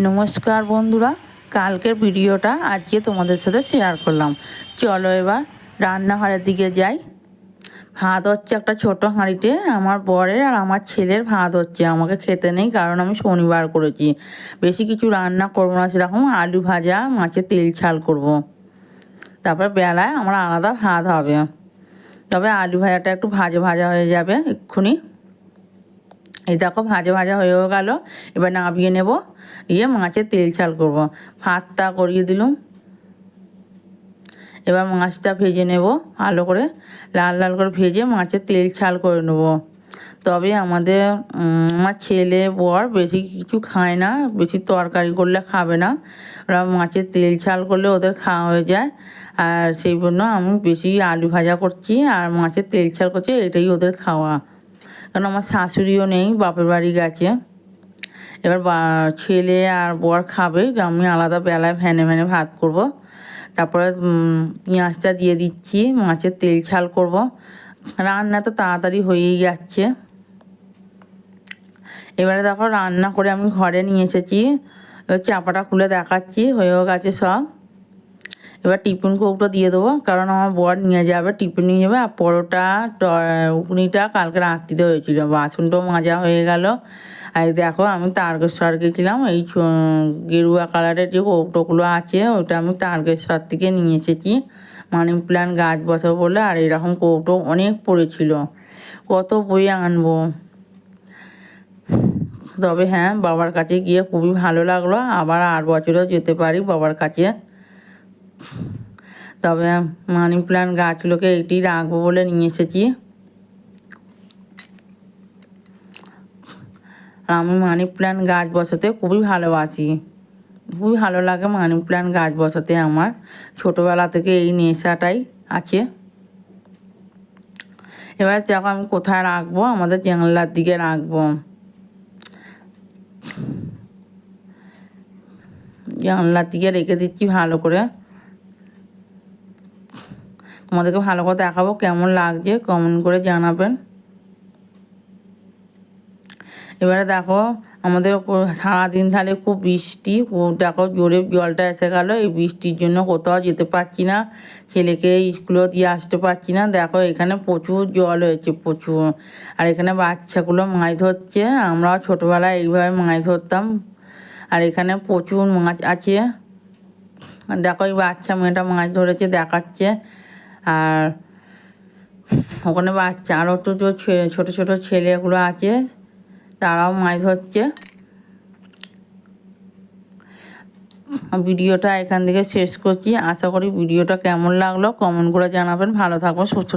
নমস্কার বন্ধুরা, কালকের ভিডিওটা আজকে তোমাদের সাথে শেয়ার করলাম। চলো এবার রান্নাঘরের দিকে যাই। ভাত হচ্ছে একটা ছোট হাঁড়িতে, আমার বরের আর আমার ছেলের ভাত হচ্ছে, আমাকে খেতে নেই কারণ আমি শনিবার করেছি। বেশি কিছু রান্না করবো না, সেরকম আলু ভাজা, মাছের তেল ঝাল করব। তারপরে বেলায় আমার আলাদা ভাত হবে। তবে আলু ভাজাটা একটু ভাজা ভাজা হয়ে যাবে এক্ষুনি। এই দেখো ভাজা ভাজা হয়েও গেল, এবার নামিয়ে নেব, দিয়ে মাছের তেল ঝাল করব। ভাতটা করিয়ে দিলাম, এবার মাছটা ভেজে নেব ভালো করে, লাল লাল করে ভেজে মাছের তেল ঝাল করে নেব। তবে আমার ছেলে বর বেশি কিছু খায় না, বেশি তরকারি করলে খাবে না, ওরা মাছের তেল ঝাল করলে ওদের খাওয়া হয়ে যায়। আর সেই জন্য আমি বেশি আলু ভাজা করছি আর মাছের তেল ঝাল করছি, এটাই ওদের খাওয়া। কারণ আমার শাশুড়িও নেই, বাপের বাড়ি গেছে। এবার ছেলে আর বর খাবে, আমি আলাদা বেলায় ভ্যানে ভ্যানে ভাত করব। তারপরে পেঁয়াজটা দিয়ে দিচ্ছি, মাছের তেল ঝাল করব। রান্না তো তাড়াতাড়ি হয়েই যাচ্ছে। এবারে দেখো রান্না করে আমি ঘরে নিয়ে এসেছি, চাপাটা খুলে দেখাচ্ছি, হয়েও গেছে সব। এবার টিফিন কৌটো দিয়ে দেবো, কারণ আমার বর নিয়ে যাবে, টিফিন নিয়ে যাবে। আর পরোটা উগনিটা কালকে রাত্রিতে হয়েছিল, বাসনটাও মাজা হয়ে গেল। আর দেখো আমি তারকেশ্বর গেছিলাম, এই গেরুয়া কালারের যে কৌটোগুলো আছে ওটা আমি তারকেশ্বর থেকে নিয়ে এসেছি মানি প্ল্যান্ট গাছ বসাবো বলে। আর এরকম কৌটো অনেক পড়েছিল, কত বই আনবো। তবে হ্যাঁ, বাবার কাছে গিয়ে খুবই ভালো লাগলো, আবার 8 বছরও যেতে পারি বাবার কাছে। তবে মানি প্ল্যান্ট গাছগুলোকে এইটি রাখবো বলে নিয়ে এসেছি। আমি মানি প্ল্যান্ট গাছ বসাতে খুবই ভালোবাসি, খুবই ভালো লাগে মানি প্ল্যান্ট গাছ বসাতে। আমার ছোটোবেলা থেকে এই নেশাটাই আছে। এবার যখন আমি কোথায় রাখবো, আমাদের জানলার দিকে রাখবো, জানলার দিকে রেখে দিচ্ছি ভালো করে। তোমাদেরকে ভালো করে দেখাবো, কেমন লাগছে কমেন্ট করে জানাবেন। এবারে দেখো আমাদের সারাদিন তাহলে খুব বৃষ্টি, দেখো জোরে জলটা এসে গেল। এই বৃষ্টির জন্য কোথাও যেতে পারছি না, ছেলেকে স্কুলেও দিয়ে আসতে পারছি না। দেখো এখানে প্রচুর জল হয়েছে, প্রচুর। আর এখানে বাচ্চাগুলো মাছ ধরছে, আমরাও ছোটোবেলায় এইভাবে মাছ ধরতাম। আর এখানে প্রচুর মাছ আছে, দেখো এই বাচ্চা মেয়েটা মাছ ধরেছে দেখাচ্ছে। আর ওখানে বাচ্চা আরও তো ছোটো ছোটো ছেলেগুলো আছে, তারাও মাছ ধরছে। ভিডিওটা এখান থেকে শেষ করছি, আশা করি ভিডিওটা কেমন লাগলো কমেন্ট করে জানাবেন। ভালো থাকবেন, সুস্থ